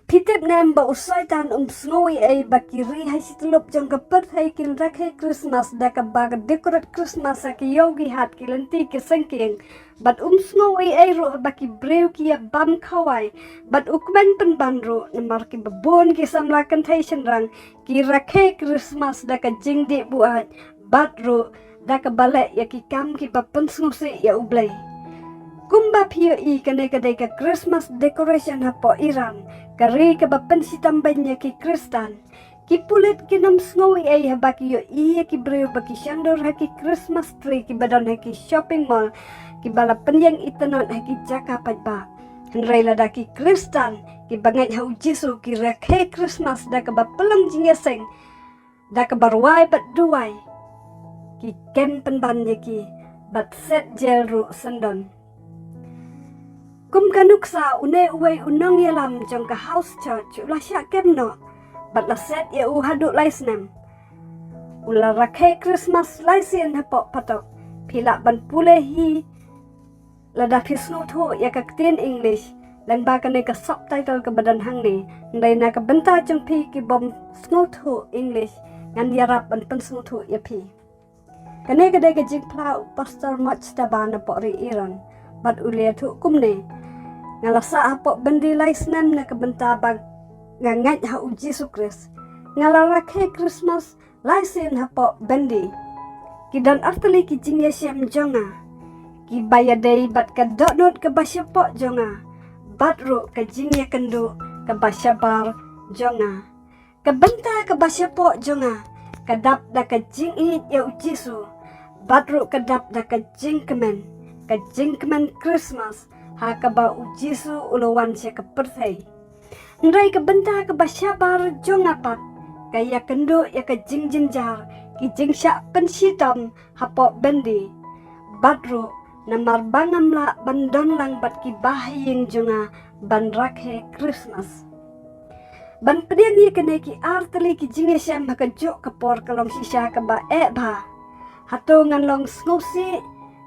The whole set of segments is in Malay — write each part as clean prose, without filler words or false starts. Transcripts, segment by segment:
Pitip nam ba usai tan snoi ay bakiri hay situlop jang kapat hay kin rakhe Christmas da ka bag decorate Christmas ki yogi hat ki lenti ki sengking but snoi ay ro baki breu ki ya bam khawai but ukman pen banro namar ki babon ki samlakan thai rang ki rakhe Christmas da ka jing de buat but ro da ka bale ya ki kam ki bapen snose ya ublai kumba pio I kane ka Christmas decoration hapo Iran kari ka bapen si tambanya ki Kristan ki pulit ki nam snoi ay habaki yo iya ki breu baki shandor haki Christmas tree ki badan haki shopping mall ki balapan yang itanon haki jaka pa Henry lada ki Kristan ki bangai hau Jisu ki rakhe Christmas da ka bapelang jingeseng da ka barwai bat duai ki ken penban ki bat set jelru sendon kum kanuksa une uwe unong yalam jong ka house church ula sya kemno bat la set ya u haduk laisnem ula rakhe Christmas laisien hapo patok pila ban pule hi lada fisnu thu ya ka tin English lang ba ka ne ka subtitle ka badan hang ni ndai na ka benta jong pi ki bom snu thu English ngan yarap ban pen snu thu ya pi kane ka de ka jing pla pastor much ta ban po ri Iran bat ulia thu kumne ngalasa apo bendi laisnem na kabenta bag ngangaj ha Yesus Kristus ngalarake Christmas laisen hapo bendi kidan artali ki jingya syam jonga ki bayadei bat ka dot ka basyapo jonga batru ka jingya kendu ka basyabar jonga kabenta ka basyapo jonga kadap da ka jingi ya Yesus batru kadap da ka jingkemen Christmas ha ka ba Jisu ulawan siya ka perthai ndai ka benta ka basyabar jongapat kaya kendo ya ka jingjinjar ki jingsya pensitam hapo bendi badru namar bangam la bandon lang bat ki bahayeng jonga ban rakhe Christmas ban pedian ye kene ki arteli ki jingesyam ha ka jok ka por kalong sisya ka ba ba hatongan long sngosi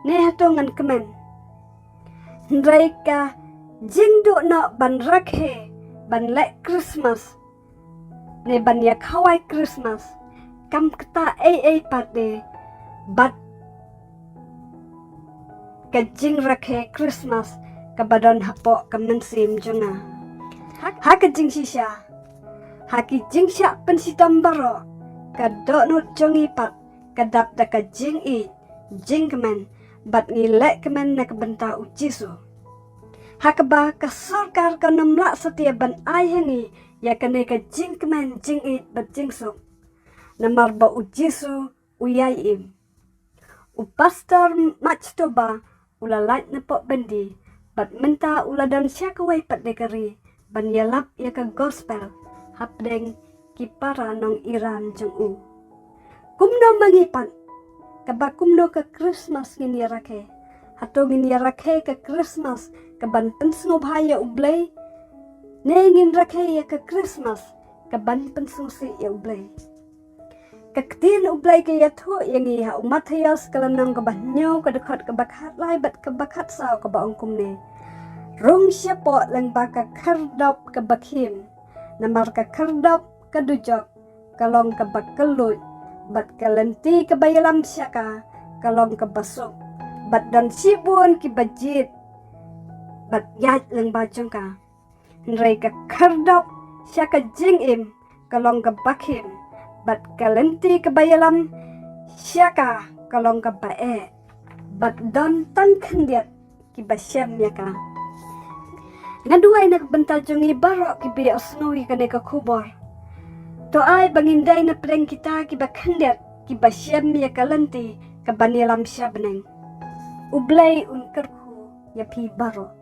ne hatongan kemen Ndrai ka jingdu no ban rakhe ban lek Christmas ne ban ya khawai Christmas kam kata pade bat ka jing rakhe Christmas ka badon hapo ka mensim jonga ha ka jing sisya ha ki jing sya pensitam baro ka donut jongi pat ka dap da ka jing jing kemen bat ngilek kemen na kabenta Jisu hakaba ka sarkar ka namla setia ban ayhangi ya kane ka jing kemen jing bat jingsuk namar ba Jisu uyaim pastor machtoba ula light na po bendi bat menta ula dan syakawai pat dekari ban yalap ya ka gospel hapdeng ki para nong Iran jeng kumno mangipan kabakumno ka Christmas ngin yarake hato ngin yarake ka Christmas kaban pensno bhaya ublay ne ngin rake ya ka Christmas kaban pensno si ya ublay kaktin ublay ka yatho yang iha umathayas kalanang kabanyo kadakhat kabakhat lai bat kabakhat sao kabaong kumne rong siya po lang baka kardop kabakhim namar ka kardop kadujok kalong kabakalut bat kalenti kabayalam siya ka kalong kabasok bat dan sibun ki bajit bat yat lang bajong ka nray ka kardop siya ka jingim kalong kabakhim bat kalenti kabayalam siya ka kalong kabae bat don tangkandiat ki basyam ya ka ngaduay nagbantajong ibaro ki bidi osnoy ka ka kubor to ay banginday na preng kita kibakhandet kibasyam ya kalanti kabanilam siya beneng ublay unkarku ya pi baro